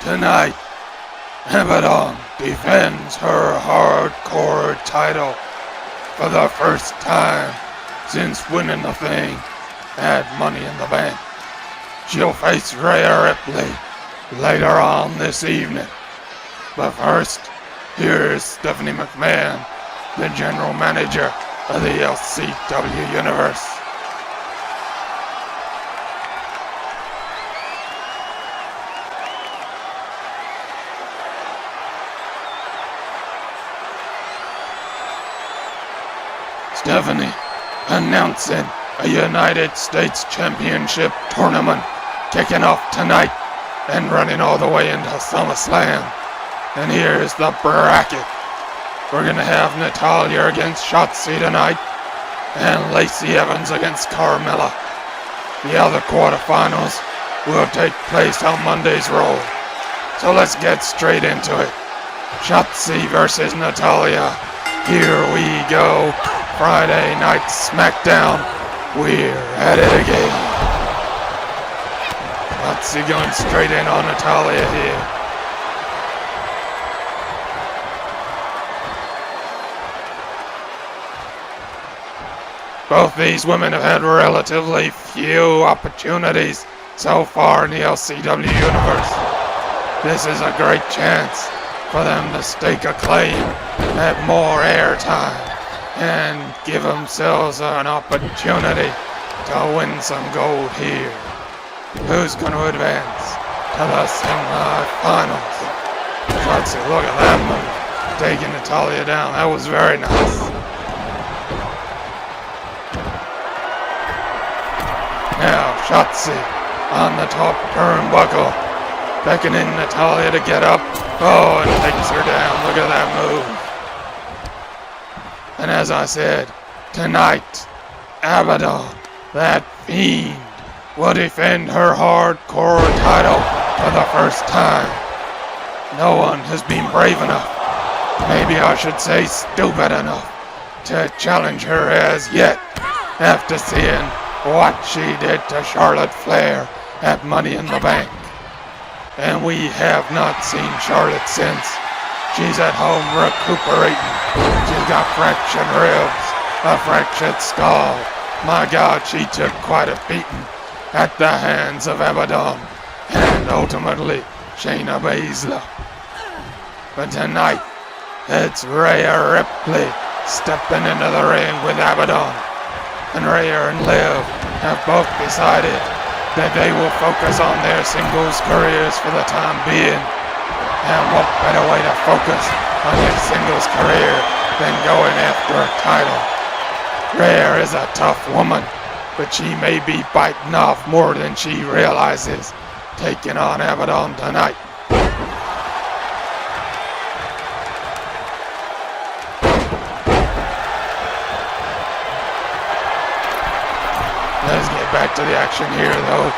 Tonight, Abadon defends her hardcore title for the first time since winning the thing at Money in the Bank. She'll face Rhea Ripley later on this evening. But first, here's Stephanie McMahon, the general manager of the LCW Universe. Stephanie announcing a United States Championship tournament kicking off tonight and running all the way into Summerslam. And here's the bracket. We're going to have Natalya against Shotzi tonight and Lacey Evans against Carmella. The other quarterfinals will take place on Monday's Raw. So let's get straight into it. Shotzi versus Natalya. Here we go. Friday night Smackdown. We're at it again. Shotzi going straight in on Natalya here. Both these women have had relatively few opportunities so far in the LCW Universe. This is a great chance for them to stake a claim at more airtime and give themselves an opportunity to win some gold here. Who's going to advance to the semi-finals? Shotzi, look at that move. Taking Natalya down. That was very nice. Now Shotzi on the top turnbuckle, beckoning Natalya to get up. Oh, and takes her down. Look at that move. And as I said, tonight, Abadon, that fiend, will defend her hardcore title for the first time. No one has been brave enough, maybe I should say stupid enough, to challenge her as yet, after seeing what she did to Charlotte Flair at Money in the Bank. And we have not seen Charlotte since. She's at home recuperating. She's got fractured ribs, a fractured skull. My God, she took quite a beating at the hands of Abadon and ultimately Chyna Baszler. But tonight, it's Rhea Ripley stepping into the ring with Abadon. And Rhea and Liv have both decided that they will focus on their singles careers for the time being. And what better way to focus on your singles career than going after a title? Rhea is a tough woman, but she may be biting off more than she realizes, taking on Abadon tonight. Let's get back to the action here, though.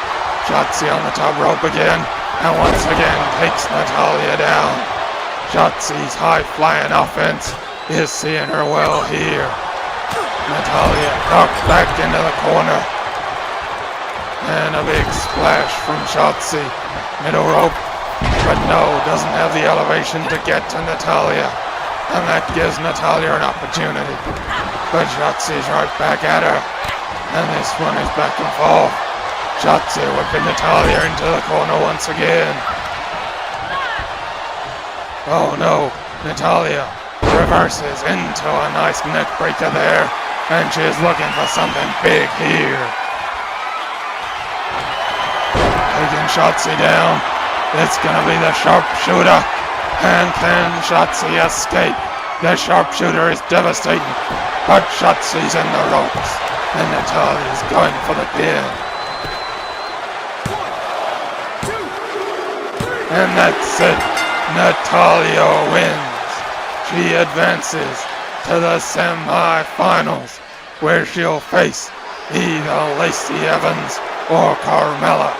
Shotzi on the top rope again, and once again takes Natalya down. Shotzi's high-flying offense is seeing her well here. Natalya knocked back into the corner. And a big splash from Shotzi. Middle rope, but no, doesn't have the elevation to get to Natalya. And that gives Natalya an opportunity. But Shotzi's right back at her. And this one is back and forth. Shotzi whipping Natalya into the corner once again. Oh no, Natalya reverses into a nice neck breaker there. And she's looking for something big here. Taking Shotzi down. It's gonna be the sharpshooter. And can Shotzi escape? The sharpshooter is devastating. But Shotzi's in the ropes. And Natalya's going for the pin. And that's it. Natalya wins. She advances to the semi-finals, where she'll face either Lacey Evans or Carmella.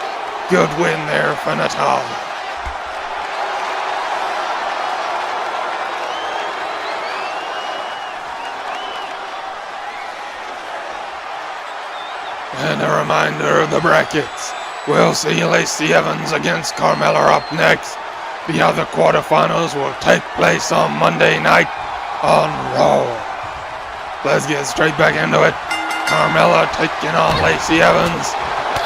Good win there for Natalya. And a reminder of the brackets. We'll see Lacey Evans against Carmella up next. The other quarterfinals will take place on Monday night on Raw. Let's get straight back into it. Carmella taking on Lacey Evans,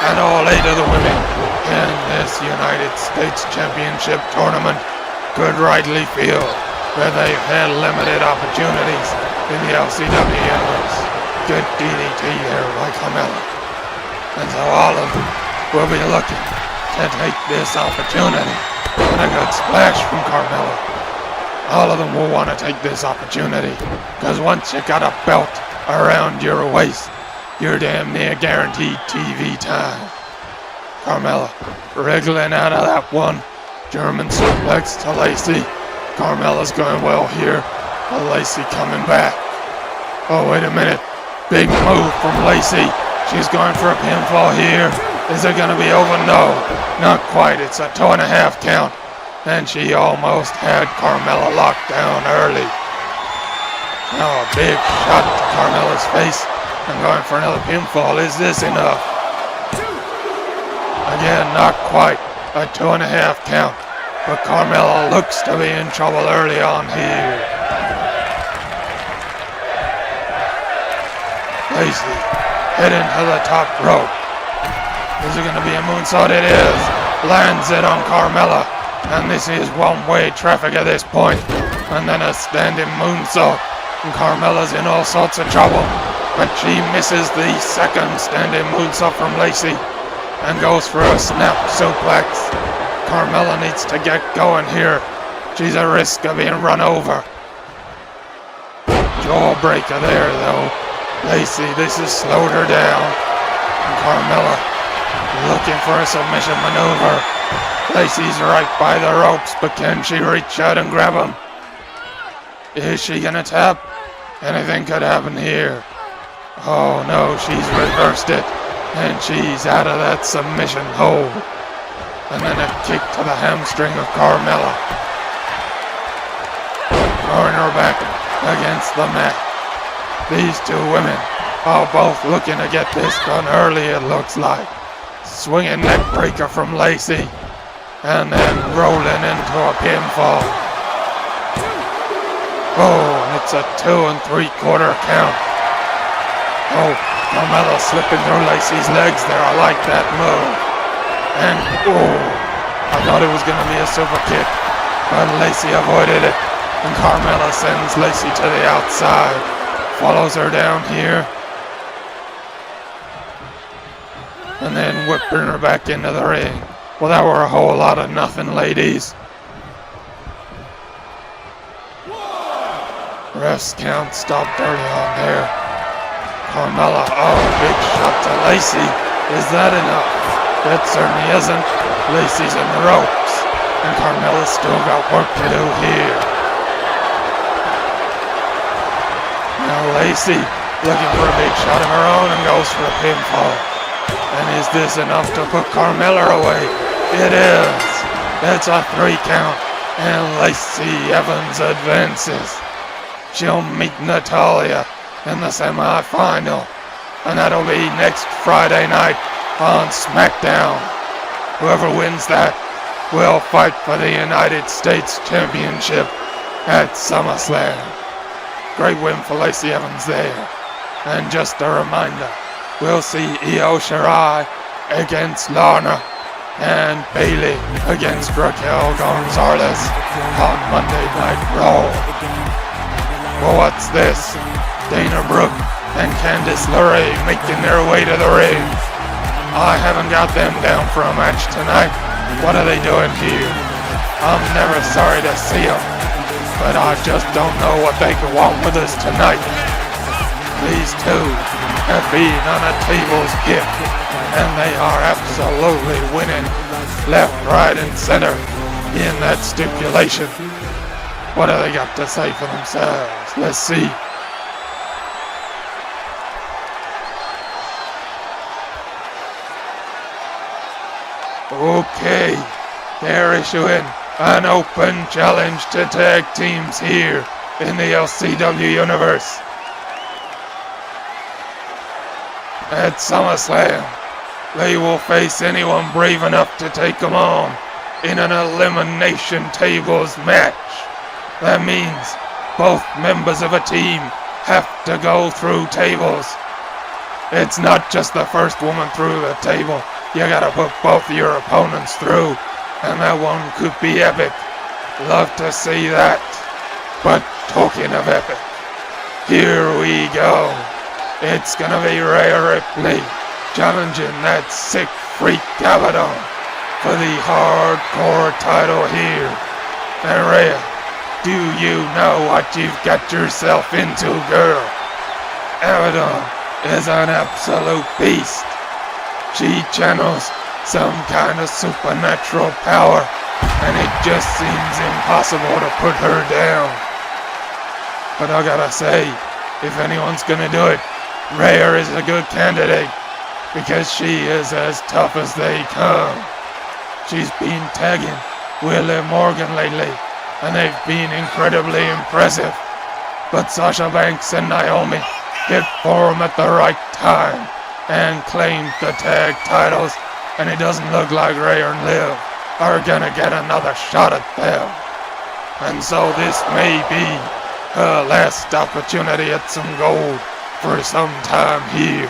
and all 8 of the women in this United States Championship tournament could rightly feel that they've had limited opportunities in the LCW Universe. Good DDT there by Carmella. And so all of them will be looking to take this opportunity. And a good splash from Carmella. All of them will want to take this opportunity, because once you got a belt around your waist, you're damn near guaranteed TV time. Carmella wriggling out of that one. German suplex to Lacey. Carmella's going well here, but Lacey coming back. Oh, wait a minute. Big move from Lacey. She's going for a pinfall here. Is it going to be over? No, not quite. It's a 2.5 count. And she almost had Carmella locked down early. Now a big shot to Carmella's face. I'm going for another pinfall. Is this enough? Again, not quite. A 2.5 count. But Carmella looks to be in trouble early on here. Lacey heading to the top rope. Is it going to be a moonsault? It is. Lands it on Carmella. And this is one-way traffic at this point. And then a standing moonsault. And Carmella's in all sorts of trouble. But she misses the second standing moonsault from Lacey. And goes for a snap suplex. Carmella needs to get going here. She's at risk of being run over. Jawbreaker there, though. Lacey, this has slowed her down. And Carmella looking for a submission maneuver. Lacey's right by the ropes, but can she reach out and grab him? Is she gonna tap? Anything could happen here. Oh no, she's reversed it. And she's out of that submission hold. And then a kick to the hamstring of Carmella. Throwing her back against the mat. These 2 women are both looking to get this done early, it looks like. Swinging neck breaker from Lacey. And then rolling into a pinfall. Oh, and it's a 2 3/4 count. Oh, Carmella slipping through Lacey's legs there. I like that move. And, oh, I thought it was going to be a super kick, but Lacey avoided it. And Carmella sends Lacey to the outside. Follows her down here. And then whipping her back into the ring. Well, that were a whole lot of nothing, ladies. Ref's count stopped early on there. Carmella, oh, big shot to Lacey. Is that enough? That certainly isn't. Lacey's in the ropes. And Carmella's still got work to do here. Now Lacey looking for a big shot of her own and goes for a pinfall. And is this enough to put Carmella away? It is. That's a 3 count. And Lacey Evans advances. She'll meet Natalya in the semi-final. And that'll be next Friday night on Smackdown. Whoever wins that will fight for the United States Championship at Summerslam. Great win for Lacey Evans there. And just a reminder, we'll see Io Shirai against Lana and Bayley against Raquel Gonzalez on Monday Night Raw. Well, what's this? Dana Brooke and Candice LeRae making their way to the ring. I haven't got them down for a match tonight. What are they doing here? I'm never sorry to see them, but I just don't know what they could want with us tonight. These 2 have been on a table's gift, and they are absolutely winning left, right, and center in that stipulation. What do they got to say for themselves? Let's see. Okay, they're issuing an open challenge to tag teams here in the LCW Universe. At SummerSlam, they will face anyone brave enough to take them on. in an elimination tables match. That means both members of a team have to go through tables. It's not just the first woman through the table. You gotta put both your opponents through, and that one could be epic. Love to see that. But talking of epic, here we go. It's gonna be Rhea Ripley challenging that sick freak Abadon for the hardcore title here. And Rhea, do you know what you've got yourself into, girl? Abadon is an absolute beast. She channels some kind of supernatural power, and it just seems impossible to put her down. But I gotta say, if anyone's gonna do it, Rhea is a good candidate, because she is as tough as they come. She's been tagging with Liv Morgan lately, and they've been incredibly impressive. But Sasha Banks and Naomi hit form at the right time and claimed the tag titles, and it doesn't look like Rhea and Liv are gonna get another shot at them. And so this may be her last opportunity at some gold for some time here.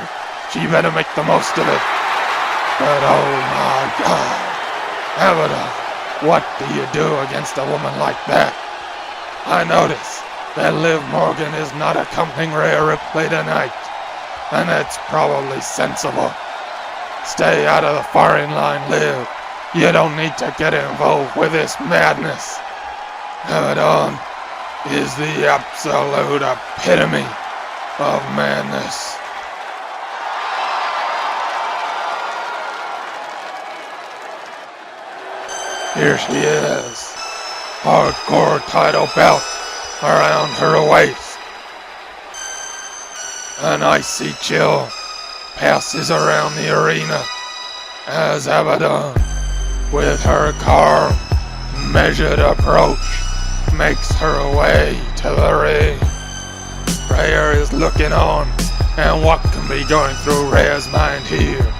She better make the most of it. But oh my God, Abadon, what do you do against a woman like that? I notice that Liv Morgan is not accompanying Rhea Ripley tonight, and that's probably sensible. Stay out of the firing line, Liv. You don't need to get involved with this madness. Abadon is the absolute epitome of madness. Here she is, hardcore title belt around her waist. An icy chill passes around the arena as Abadon, with her calm, measured approach, makes her way to the ring. Rhea is looking on, and what can be going through Rhea's mind here?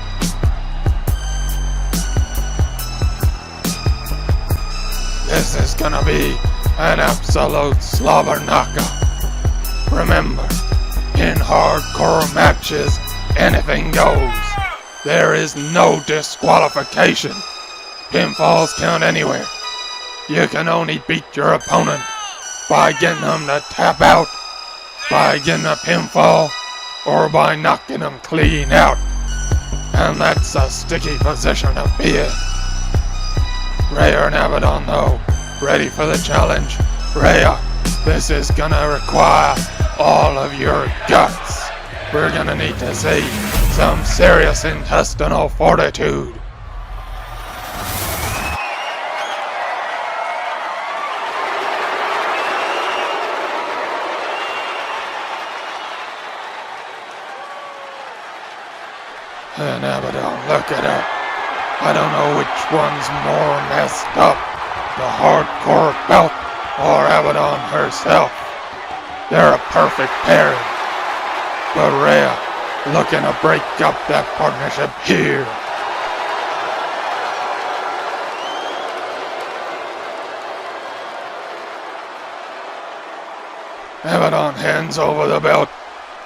This is gonna be an absolute slobber knocker. Remember, in hardcore matches, anything goes. There is no disqualification. Pinfalls count anywhere. You can only beat your opponent by getting them to tap out, by getting a pinfall, or by knocking them clean out. And that's a sticky position to be in. Rhea and Abadon, though, ready for the challenge. Rhea, this is gonna require all of your guts. We're gonna need to see some serious intestinal fortitude. And Abadon, look at her. I don't know which one's more messed up, the hardcore belt or Abadon herself. They're a perfect pairing. But Rhea looking to break up that partnership here. Abadon hands over the belt.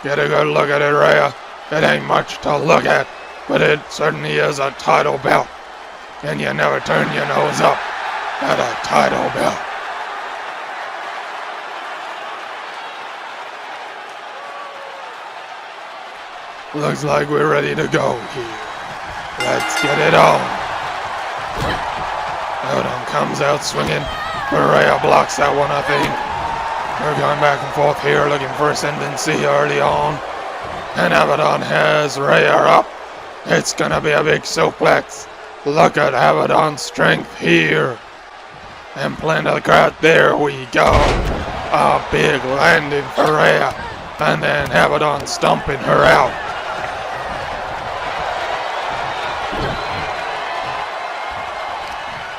Get a good look at it, Rhea. It ain't much to look at, but it certainly is a title belt. And you never turn your nose up at a title belt. Looks like we're ready to go here. Let's get it on. Abadon comes out swinging, but Rhea blocks that one, I think. We're going back and forth here, looking for ascendancy early on. And Abadon has Rhea up. It's gonna be a big suplex. Look at Abadon's strength here. And playing to the crowd, there we go. A big landing for Rhea. And then Abadon stomping her out.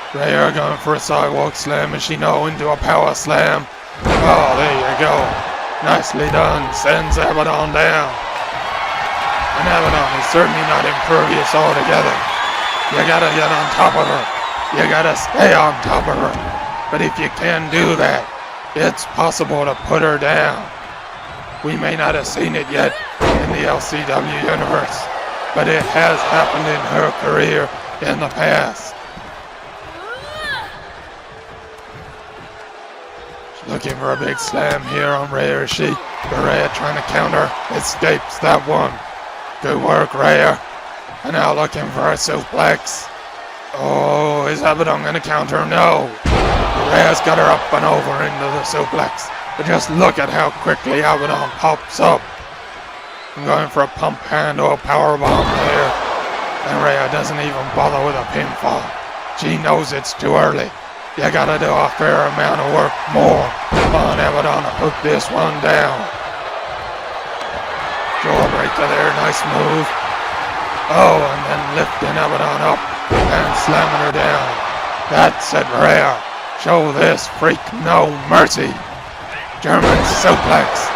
Rhea going for a sidewalk slam, and she know into a power slam. Oh, there you go. Nicely done. Sends Abadon down. And Abadon is certainly not impervious altogether. You gotta get on top of her. You gotta stay on top of her. But if you can do that, it's possible to put her down. We may not have seen it yet in the LCW universe, but it has happened in her career in the past. She's looking for a big slam here on Rhea, is she? But Rhea trying to counter, escapes that one. Good work, Rhea. And now looking for a suplex. Oh, is Abadon gonna counter? No. Rhea's got her up and over into the suplex. But just look at how quickly Abadon pops up. I'm going for a pump handle powerbomb there. And Rhea doesn't even bother with a pinfall. She knows it's too early. You gotta do a fair amount of work more on Abadon to put this one down. Jawbreaker there, nice move. Oh, and then lifting Abadon up and slamming her down. That's it, Rhea. Show this freak no mercy. German suplex,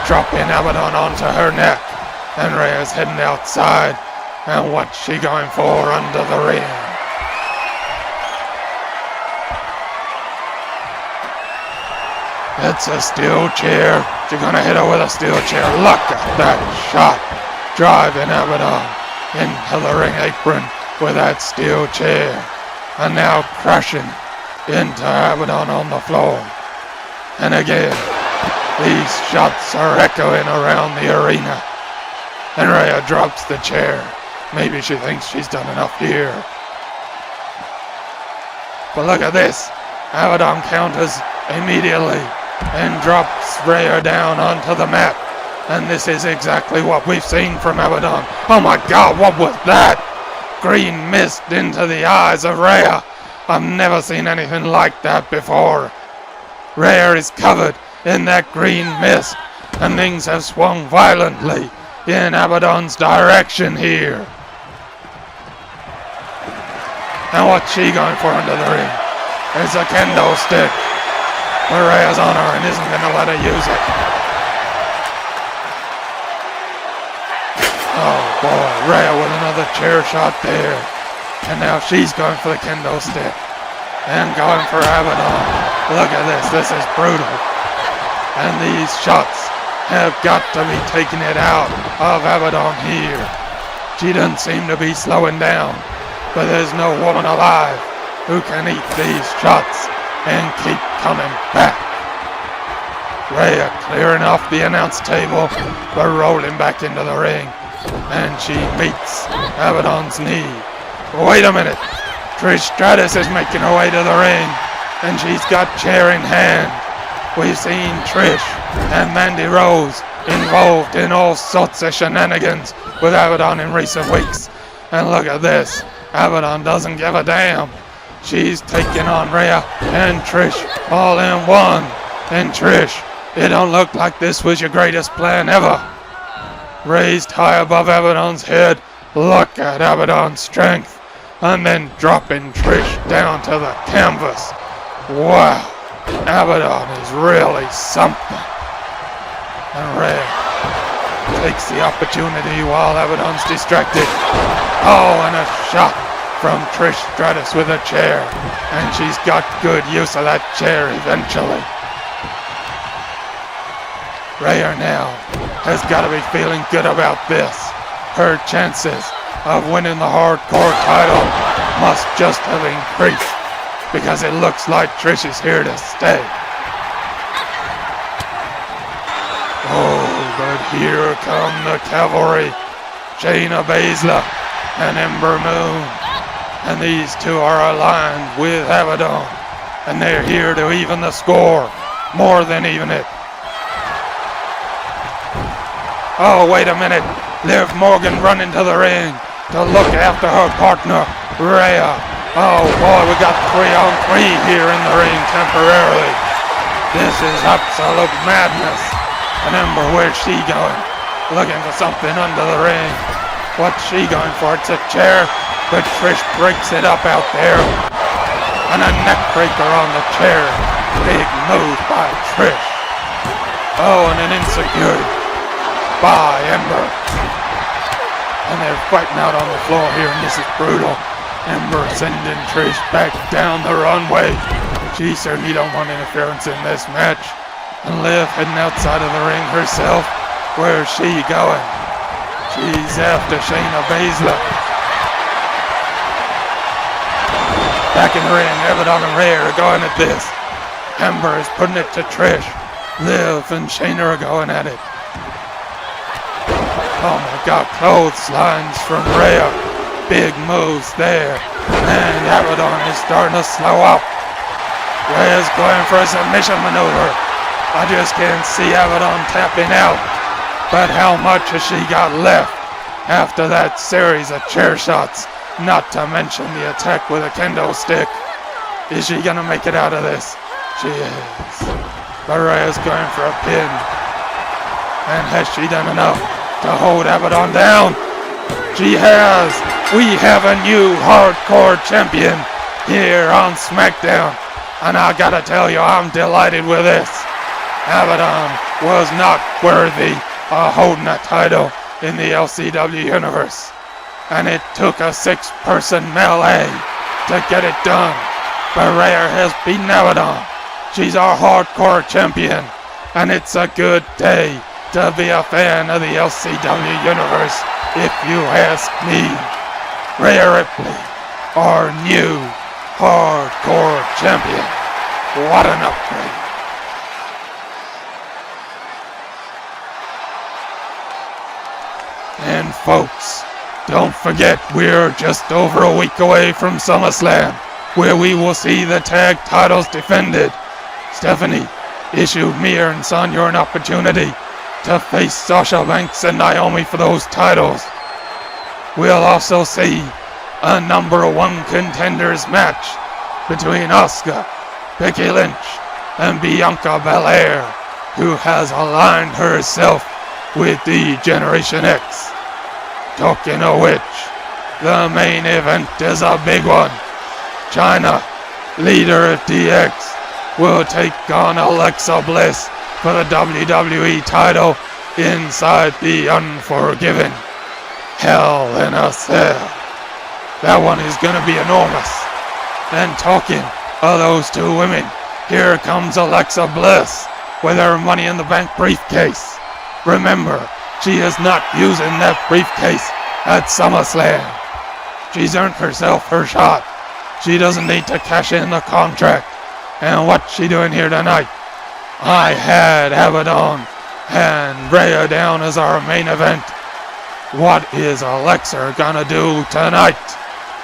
dropping Abadon onto her neck. And Rhea's heading outside. And what's she going for under the ring? It's a steel chair. She's gonna hit her with a steel chair. Look at that shot. Driving Abadon into the ring apron with that steel chair. And now crashing into Abadon on the floor. And again, these shots are echoing around the arena. And Rhea drops the chair. Maybe she thinks she's done enough here. But look at this. Abadon counters immediately and drops Rhea down onto the mat. And this is exactly what we've seen from Abadon. Oh my God, what was that? Green mist into the eyes of Rhea. I've never seen anything like that before. Rhea is covered in that green mist, and things have swung violently in Abadon's direction here. And what's she going for under the ring? It's a kendo stick. But Rhea's on her and isn't going to let her use it. Oh boy, Rhea with another chair shot there. And now she's going for the kendo stick. And going for Abadon. Look at this, this is brutal. And these shots have got to be taking it out of Abadon here. She doesn't seem to be slowing down. But there's no woman alive who can eat these shots and keep coming back. Rhea clearing off the announce table, but rolling back into the ring. And she meets Abadon's knee. Wait a minute. Trish Stratus is making her way to the ring, and she's got chair in hand. We've seen Trish and Mandy Rose involved in all sorts of shenanigans with Abadon in recent weeks. And look at this. Abadon doesn't give a damn. She's taking on Rhea and Trish all in one. And Trish, it don't look like this was your greatest plan ever. Raised high above Abadon's head. Look at Abadon's strength. And then dropping Trish down to the canvas. Wow. Abadon is really something. And Rhea takes the opportunity while Abadon's distracted. Oh, and a shot from Trish Stratus with a chair. And she's got good use of that chair eventually. Rhea now has got to be feeling good about this. Her chances of winning the hardcore title must just have increased, because it looks like Trish is here to stay. Oh, but here come the cavalry. Shayna Baszler and Ember Moon. And these two are aligned with Abadon. And they're here to even the score. More than even it. Oh, wait a minute. Liv Morgan running to the ring to look after her partner, Rhea. Oh boy, we got 3-on-3 here in the ring temporarily. This is absolute madness. And Ember, where's she going? Looking for something under the ring. What's she going for? It's a chair, but Trish breaks it up out there. And a neck breaker on the chair. Big move by Trish. Oh, and an insecurity by Ember. And they're fighting out on the floor here, and this is brutal. Ember sending Trish back down the runway. She certainly don't want interference in this match. And Liv heading outside of the ring herself. Where's she going? She's after Shayna Baszler. Back in the ring, Abadon and Rhea are going at this. Ember is putting it to Trish. Liv and Shayna are going at it. Oh my god, clotheslines from Rhea. Big moves there. And Abadon is starting to slow up. Rhea's going for a submission maneuver. I just can't see Abadon tapping out. But how much has she got left after that series of chair shots? Not to mention the attack with a kendo stick. Is she gonna make it out of this? She is. But Rhea's going for a pin. And has she done enough to hold Abadon down? She has. We have a new hardcore champion here on Smackdown. And I gotta tell you, I'm delighted with this. Abadon was not worthy of holding a title in the LCW universe. And it took a 6-person melee to get it done. But Rhea has beaten Abadon. She's our hardcore champion. And it's a good day to be a fan of the LCW universe, if you ask me. Rhea Ripley, our new hardcore champion. What an upgrade. And folks, don't forget we're just over a week away from Summerslam, where we will see the tag titles defended. Stephanie issued Mia and Sonya an opportunity to face Sasha Banks and Naomi for those titles. We'll also see a number 1 contenders match between Asuka, Becky Lynch, and Bianca Belair, who has aligned herself with the Generation X. Talking of which, the main event is a big one. Chyna, leader of DX, will take on Alexa Bliss for the WWE title inside the Unforgiven Hell in a Cell. That one is going to be enormous. And talking of those 2 women, here comes Alexa Bliss with her Money in the Bank briefcase. Remember, she is not using that briefcase at SummerSlam. She's earned herself her shot. She doesn't need to cash in the contract. And what's she doing here tonight? I had Abadon and Rhea down as our main event. What is Alexa gonna do tonight?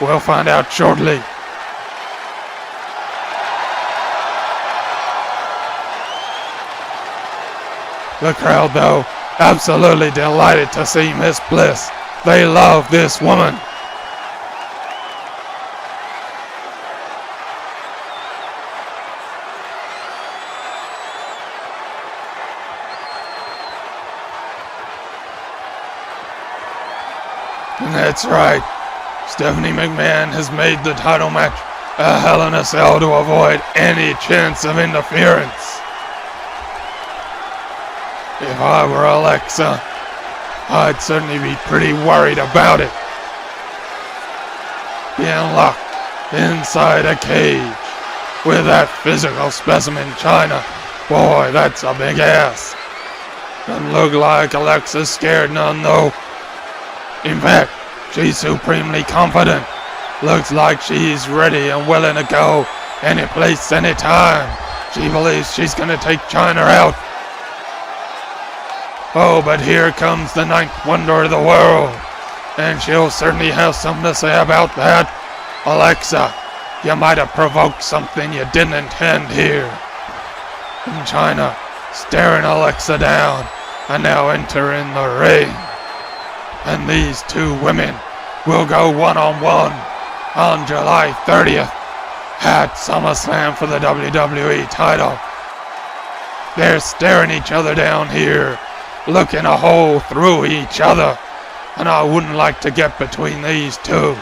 We'll find out shortly. The crowd, though, absolutely delighted to see Miss Bliss. They love this woman. And that's right. Stephanie McMahon has made the title match a Hell in a Cell to avoid any chance of interference. If I were Alexa, I'd certainly be pretty worried about it. Being locked inside a cage with that physical specimen Chyna, boy, that's a big ass. Doesn't look like Alexa's scared none though. In fact, she's supremely confident. Looks like she's ready and willing to go any place, any time. She believes she's gonna take Chyna out. Oh, but here comes the 9th wonder of the world. And she'll certainly have something to say about that. Alexa, you might have provoked something you didn't intend here. And Chyna staring Alexa down and now entering the ring. And these 2 women will go one-on-one on July 30th at SummerSlam for the WWE title. They're staring each other down here, looking a hole through each other, and I wouldn't like to get between these 2.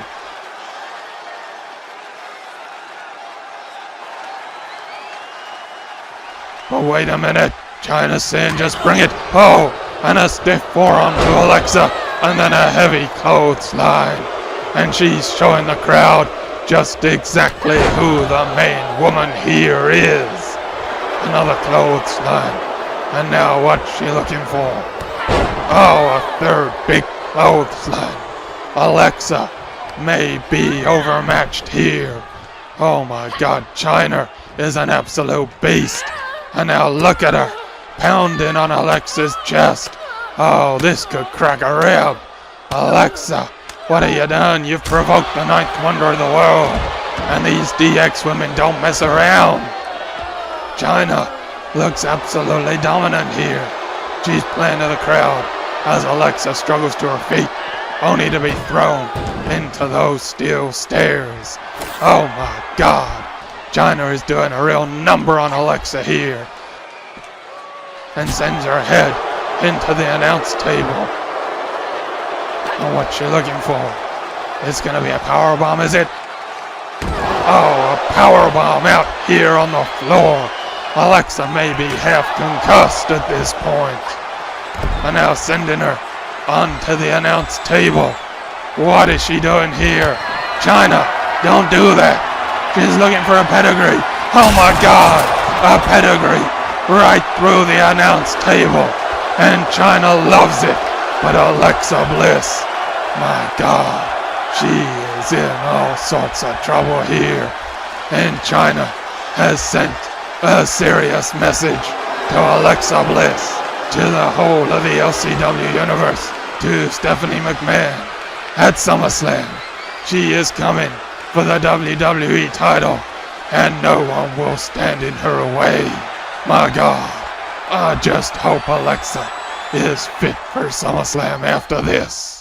But wait a minute, Chyna's saying just bring it. Oh, and a stiff forearm to Alexa, and then a heavy clothesline. and she's showing the crowd just exactly who the main woman here is. Another clothesline, and now what's she looking for? Oh, a third big clothesline. Alexa may be overmatched here. Oh my God, Chyna is an absolute beast. And now look at her, pounding on Alexa's chest. Oh, this could crack a rib. Alexa, what have you done? You've provoked the ninth wonder of the world. And these DX women don't mess around. Chyna looks absolutely dominant here. She's playing to the crowd as Alexa struggles to her feet, only to be thrown into those steel stairs. Oh my God. Chyna is doing a real number on Alexa here, and sends her head into the announce table. And what's she looking for? It's gonna be a powerbomb, is it? Oh, a powerbomb out here on the floor. Alexa may be half concussed at this point. And now sending her onto the announce table. What is she doing here? Chyna, don't do that. She's looking for a pedigree. Oh my God, a pedigree right through the announce table. And Chyna loves it. But Alexa Bliss, my God, she is in all sorts of trouble here. And Chyna has sent a serious message to Alexa Bliss, to the whole of the LCW universe, to Stephanie McMahon at Summerslam. She is coming for the WWE title, and no one will stand in her way. My God, I just hope Alexa is fit for SummerSlam after this.